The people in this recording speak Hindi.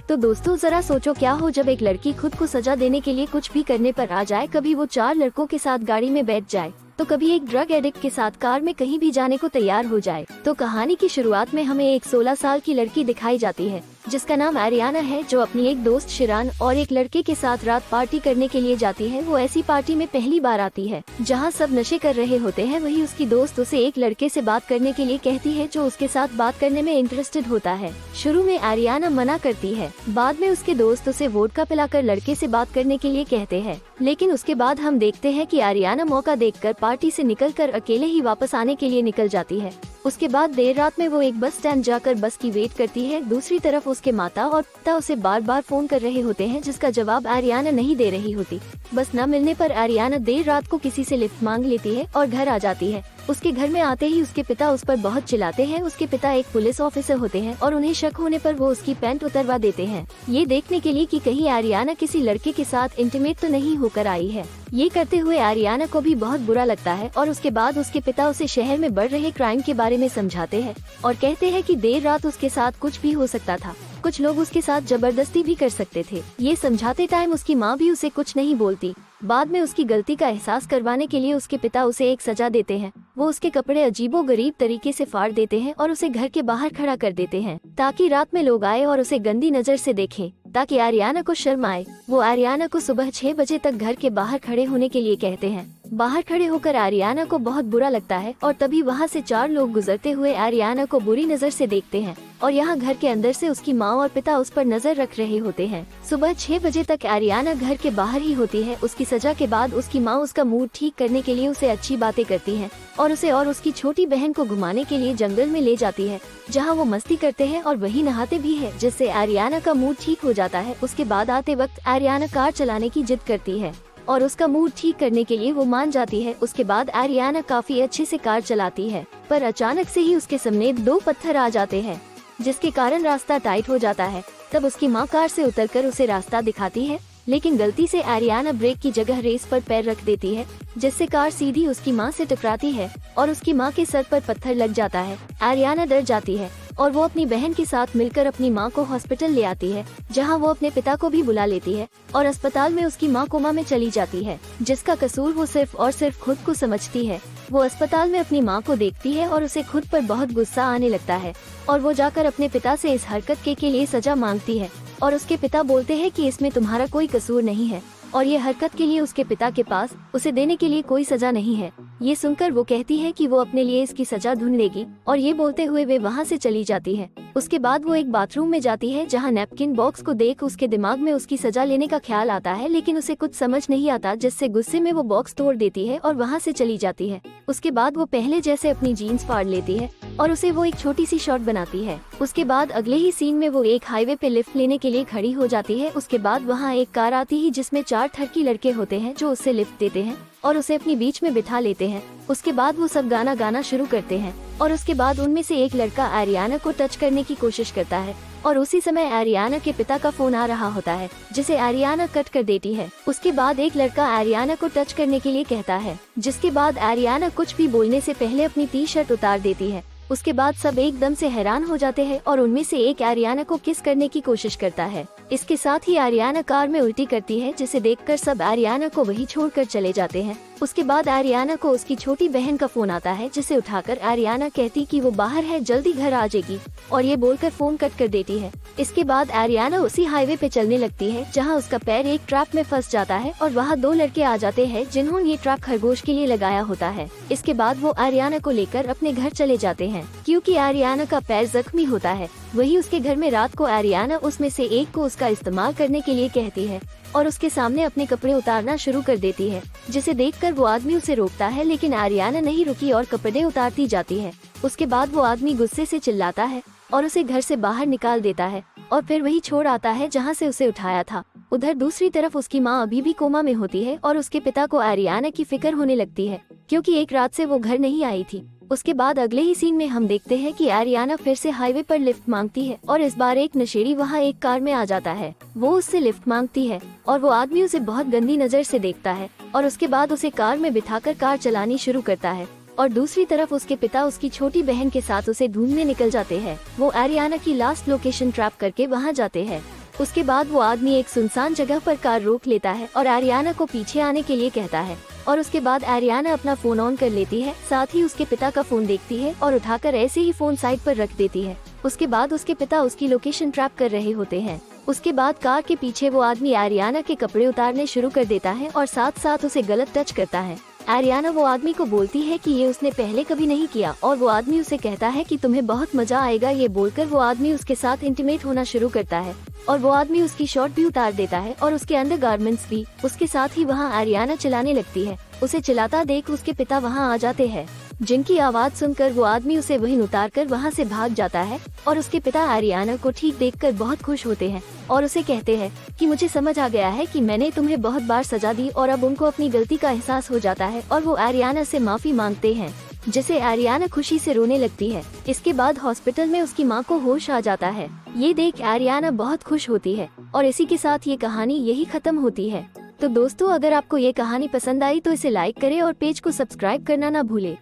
तो दोस्तों जरा सोचो क्या हो जब एक लड़की खुद को सजा देने के लिए कुछ भी करने पर आ जाए। कभी वो 4 लड़कों के साथ गाड़ी में बैठ जाए, तो कभी एक ड्रग एडिक्ट के साथ कार में कहीं भी जाने को तैयार हो जाए। तो कहानी की शुरुआत में हमें एक 16 साल की लड़की दिखाई जाती है जिसका नाम आरियाना है, जो अपनी एक दोस्त शिरान और एक लड़के के साथ रात पार्टी करने के लिए जाती है। वो ऐसी पार्टी में पहली बार आती है जहां सब नशे कर रहे होते हैं। वही उसकी दोस्त उसे एक लड़के से बात करने के लिए कहती है जो उसके साथ बात करने में इंटरेस्टेड होता है। शुरू में आरियाना मना करती है, बाद में उसके दोस्त उसे वोडका पिलाकर लड़के से बात करने के लिए कहते हैं। लेकिन उसके बाद हम देखते हैं कि आरियाना मौका देखकर पार्टी से निकलकर अकेले ही वापस आने के लिए निकल जाती है। उसके बाद देर रात में वो एक बस स्टैंड जाकर बस की वेट करती है। दूसरी तरफ उसके माता और पिता उसे बार बार फोन कर रहे होते हैं जिसका जवाब आरियाना नहीं दे रही होती। बस न मिलने पर आरियाना देर रात को किसी से लिफ्ट मांग लेती है और घर आ जाती है। उसके घर में आते ही उसके पिता उस पर बहुत चिल्लाते हैं। उसके पिता एक पुलिस ऑफिसर होते हैं और उन्हें शक होने पर वो उसकी पैंट उतरवा देते हैं, ये देखने के लिए कि कहीं आरियाना किसी लड़के के साथ इंटीमेट तो नहीं होकर आई है। ये करते हुए आरियाना को भी बहुत बुरा लगता है और उसके बाद उसके पिता उसे शहर में बढ़ रहे क्राइम के बारे में समझाते हैं और कहते हैं कि देर रात उसके साथ कुछ भी हो सकता था, कुछ लोग उसके साथ जबरदस्ती भी कर सकते थे। ये समझाते टाइम उसकी माँ भी उसे कुछ नहीं बोलती। बाद में उसकी गलती का एहसास करवाने के लिए उसके पिता उसे एक सजा देते हैं। वो उसके कपड़े अजीबोगरीब तरीके से फाड़ देते हैं और उसे घर के बाहर खड़ा कर देते हैं ताकि रात में लोग आए और उसे गंदी नजर से देखें, ताकि आरियाना को शर्म आए। वो आरियाना को सुबह 6 बजे तक घर के बाहर खड़े होने के लिए कहते हैं। बाहर खड़े होकर आरियाना को बहुत बुरा लगता है और तभी वहाँ से 4 लोग गुजरते हुए आरियाना को बुरी नजर से देखते हैं और यहाँ घर के अंदर से उसकी माँ और पिता उस पर नजर रख रहे होते हैं। सुबह 6 बजे तक आरियाना घर के बाहर ही होती है। उसकी सजा के बाद उसकी माँ उसका मूड ठीक करने के लिए उसे अच्छी बातें करती है और उसे और उसकी छोटी बहन को घुमाने के लिए जंगल में ले जाती है जहाँ वो मस्ती करते हैं और वही नहाते भी है, जिससे आरियाना का मूड ठीक हो जाता है। उसके बाद आते वक्त आरियाना कार चलाने की जिद करती है और उसका मूड ठीक करने के लिए वो मान जाती है। उसके बाद आरियाना काफी अच्छे से कार चलाती है, पर अचानक से ही उसके सामने 2 पत्थर आ जाते हैं जिसके कारण रास्ता टाइट हो जाता है। तब उसकी माँ कार से उतरकर उसे रास्ता दिखाती है, लेकिन गलती से आरियाना ब्रेक की जगह रेस पर पैर रख देती है जिससे कार सीधी उसकी माँ से टकराती है और उसकी माँ के सर पर पत्थर लग जाता है। आरियाना डर जाती है और वो अपनी बहन के साथ मिलकर अपनी माँ को हॉस्पिटल ले आती है, जहाँ वो अपने पिता को भी बुला लेती है और अस्पताल में उसकी माँ कोमा में चली जाती है, जिसका कसूर वो सिर्फ और सिर्फ खुद को समझती है। वो अस्पताल में अपनी माँ को देखती है और उसे खुद पर बहुत गुस्सा आने लगता है और वो जाकर अपने पिता से इस हरकत के लिए सजा मांगती है और उसके पिता बोलते हैं कि इसमें तुम्हारा कोई कसूर नहीं है और ये हरकत के लिए उसके पिता के पास उसे देने के लिए कोई सजा नहीं है। ये सुनकर वो कहती है कि वो अपने लिए इसकी सजा ढूंढ लेगी और ये बोलते हुए वे वहाँ से चली जाती है। उसके बाद वो एक बाथरूम में जाती है जहाँ नैपकिन बॉक्स को देख उसके दिमाग में उसकी सजा लेने का ख्याल आता है, लेकिन उसे कुछ समझ नहीं आता, जिससे गुस्से में वो बॉक्स तोड़ देती है और वहाँ से चली जाती है। उसके बाद वो पहले जैसे अपनी जीन्स फाड़ लेती है और उसे वो एक छोटी सी शॉर्ट बनाती है। उसके बाद अगले ही सीन में वो एक हाईवे पे लिफ्ट लेने के लिए खड़ी हो जाती है। उसके बाद वहाँ एक कार आती है जिसमें 4 ठरकी लड़के होते हैं जो उससे लिफ्ट देते हैं और उसे अपनी बीच में बिठा लेते हैं। उसके बाद वो सब गाना गाना शुरू करते हैं और उसके बाद उनमें से एक लड़का आरियाना को टच करने की कोशिश करता है और उसी समय आरियाना के पिता का फोन आ रहा होता है जिसे आरियाना कट कर देती है। उसके बाद एक लड़का आरियाना को टच करने के लिए कहता है, जिसके बाद आरियाना कुछ भी बोलने से पहले अपनी टी-शर्ट उतार देती है। उसके बाद सब एकदम से हैरान हो जाते हैं और उनमें से एक आरियाना को किस करने की कोशिश करता है। इसके साथ ही आरियाना कार में उल्टी करती है, जिसे देखकर सब आरियाना को वहीं छोड़कर चले जाते हैं। उसके बाद आरियाना को उसकी छोटी बहन का फोन आता है, जिसे उठाकर आरियाना कहती कि वो बाहर है, जल्दी घर आ जाएगी और ये बोलकर फोन कट कर देती है। इसके बाद आरियाना उसी हाईवे पे चलने लगती है जहाँ उसका पैर एक ट्रैप में फंस जाता है और वहाँ 2 लड़के आ जाते हैं जिन्होंने ये ट्रैप खरगोश के लिए लगाया होता है। इसके बाद वो आरियाना को लेकर अपने घर चले जाते हैं क्योंकि आरियाना का पैर जख्मी होता है। वही उसके घर में रात को आरियाना उसमें से एक को उसका इस्तेमाल करने के लिए कहती है और उसके सामने अपने कपड़े उतारना शुरू कर देती है, जिसे देखकर वो आदमी उसे रोकता है, लेकिन आरियाना नहीं रुकी और कपड़े उतारती जाती है। उसके बाद वो आदमी गुस्से से चिल्लाता है और उसे घर से बाहर निकाल देता है और फिर वही छोड़ आता है जहाँ से उसे उठाया था। उधर दूसरी तरफ उसकी माँ अभी भी कोमा में होती है और उसके पिता को आरियाना की फिक्र होने लगती है क्योंकि एक रात से वो घर नहीं आई थी। उसके बाद अगले ही सीन में हम देखते हैं कि आरियाना फिर से हाईवे पर लिफ्ट मांगती है और इस बार एक नशेड़ी वहाँ एक कार में आ जाता है। वो उससे लिफ्ट मांगती है और वो आदमी उसे बहुत गंदी नजर से देखता है और उसके बाद उसे कार में बिठाकर कार चलानी शुरू करता है और दूसरी तरफ उसके पिता उसकी छोटी बहन के साथ उसे ढूंढने निकल जाते हैं। वो आरियाना की लास्ट लोकेशन ट्रैप करके वहाँ जाते हैं। उसके बाद वो आदमी एक सुनसान जगह पर कार रोक लेता है और एरियाना को पीछे आने के लिए कहता है। और उसके बाद एरियाना अपना फोन ऑन कर लेती है, साथ ही उसके पिता का फोन देखती है और उठाकर ऐसे ही फोन साइड पर रख देती है। उसके बाद उसके पिता उसकी लोकेशन ट्रैप कर रहे होते हैं। उसके बाद कार के पीछे वो आदमी एरियाना के कपड़े उतारने शुरू कर देता है और साथ साथ उसे गलत टच करता है। एरियाना वो आदमी को बोलती है कि ये उसने पहले कभी नहीं किया और वो आदमी उसे कहता है कि तुम्हें बहुत मजा आएगा। ये बोलकर वो आदमी उसके साथ इंटीमेट होना शुरू करता है और वो आदमी उसकी शॉर्ट भी उतार देता है और उसके अंडरगारमेंट्स भी। उसके साथ ही वहाँ एरियाना चिल्लाने लगती है। उसे चिल्लाता देख उसके पिता वहाँ आ जाते हैं, जिनकी आवाज सुनकर वो आदमी उसे वहीं उतार कर वहाँ से भाग जाता है। और उसके पिता एरियाना को ठीक देखकर बहुत खुश होते हैं और उसे कहते हैं कि मुझे समझ आ गया है कि मैंने तुम्हें बहुत बार सजा दी। और अब उनको अपनी गलती का एहसास हो जाता है और वो एरियाना से माफी मांगते हैं, जिसे एरियाना खुशी से रोने लगती है। इसके बाद हॉस्पिटल में उसकी माँ को होश आ जाता है। ये देख एरियाना बहुत खुश होती है और इसी के साथ ये कहानी यही खत्म होती है। तो दोस्तों, अगर आपको ये कहानी पसंद आई तो इसे लाइक करें और पेज को सब्सक्राइब करना ना भूले।